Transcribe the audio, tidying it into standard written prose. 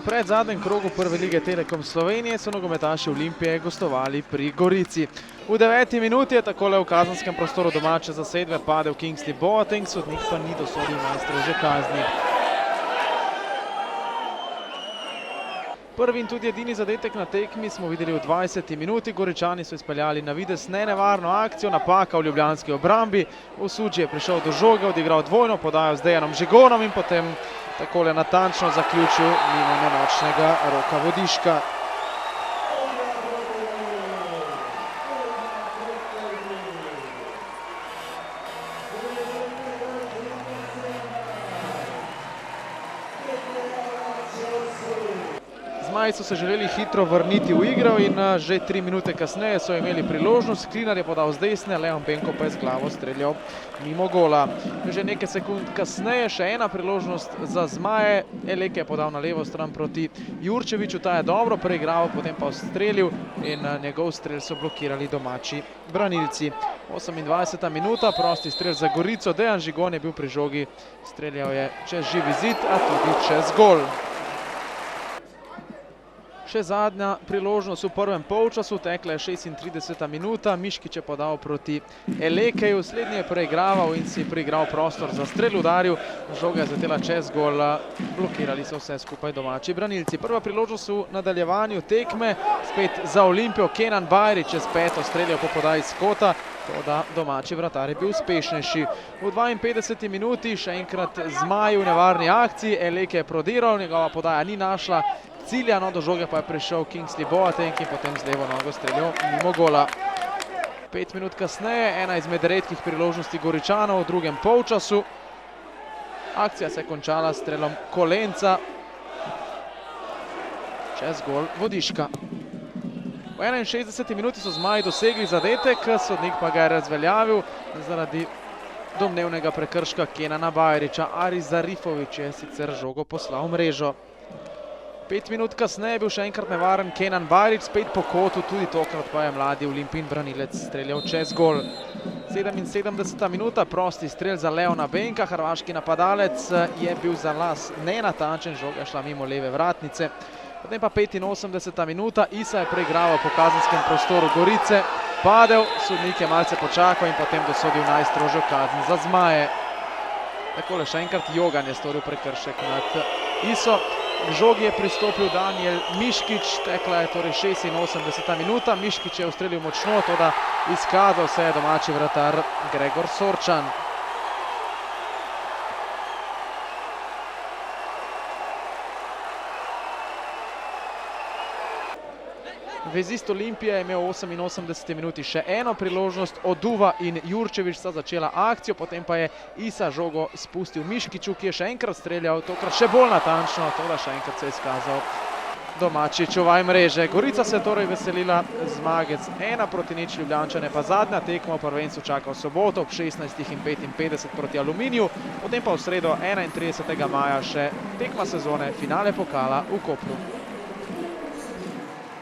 predzadnjem krogu prve lige Telekom Slovenije so nogometaši Olimpije gostovali pri Gorici. V 9. minuti je takole v kazanskem prostoru domače zasedbe padel Kingsley Boateng, sodnik pa ni dosodil najstrožje kazni. Prvi in tudi edini zadetek na tekmi smo videli v 20. minuti. Goričani so izpeljali na videz nenevarno akcijo, napaka v ljubljanski obrambi. Usuđi je prišel do žoge, odigral dvojno podajo z Dejanom Žigonom in potem takole natančno zaključil mimo nemočnega Roka Vodiška. Zmaji so se želeli hitro vrniti v igro in že 3 minute kasneje so imeli priložnost. Klinar je podal z desne, Leon Penko pa je z glavo streljal mimo gola. Že nekaj sekund kasneje še ena priložnost za Zmaje. Eleke je podal na levo stran proti Jurčeviću, ta je dobro preigraval, potem pa ustrelil in njegov strel so blokirali domači branilci. 28. minuta, prosti strel za Gorico, Dejan Žigon je bil pri žogi, streljal je čez živi zid, a tudi čez gol. Še zadnja priložnost v prvem polčasu, tekla je 36. minuta, Miškić je podal proti Elekeju, slednji je preigraval in si priigral prostor za strel, udaril, žoga je zatela čez gol, blokirali so vse skupaj domači branilci. Prva priložnost v nadaljevanju tekme, spet za Olimpijo, Kenan Bajrić je s peto streljal po podaji iz kota, toda domači vratar je bil uspešnejši. V 52. minuti še enkrat Zmaji v nevarni akciji, Eleke je prodiral, njegova podaja ni našla cilja, no do žoge pa je prišel Kingsley Boateng in potem z levo nogo streljal mimo gola. 5 minut kasneje, ena izmed redkih priložnosti Goričanov v drugem polčasu. Akcija se je končala s strelom Kolenca čez gol Vodiška. V 61. minuti so Zmaji dosegli zadetek, sodnik pa ga je razveljavil zaradi domnevnega prekrška Kenana Bajrića. Aris Zarifović je sicer žogo poslal v mrežo. 5 minut kasneje je bil še enkrat nevaren Kenan Bajrić, spet po kotu, tudi tokrat pa je mladi Olimpijin branilec streljal čez gol. 77. minuta, prosti strel za Leona Benka, hrvaški napadalec je bil za las nenatančen, žoga je šla mimo leve vratnice. Potem pa 85. minuta, Isa je preigraval po kazenskem prostoru Gorice, padel, sodnik je malce počakal in potem dosodil najstrožjo kazen za Zmaje. Takole še enkrat Jogan je storil prekršek nad Iso. K žogi je pristopil Danijel Miškić, tekla je torej 86. minuta, Miškić je ustrelil močno, toda izkazal se je domači vratar Gregor Sorčan. Vezist Olimpije je imel v 88. minuti še eno priložnost, Oduva in Jurčević sta začela akcijo, potem pa je Isa žogo spustil Miškiću, ki je še enkrat streljal, tokrat še bolj natančno, toda še enkrat se je izkazal domači čuvaj mreže. Gorica se je torej veselila zmage z 1-0, Ljubljančane pa zadnja tekma v prvenstvu čaka v soboto ob 16:55 proti Aluminiju, potem pa v sredo 31. maja še tekma sezone, finale pokala v Kopru.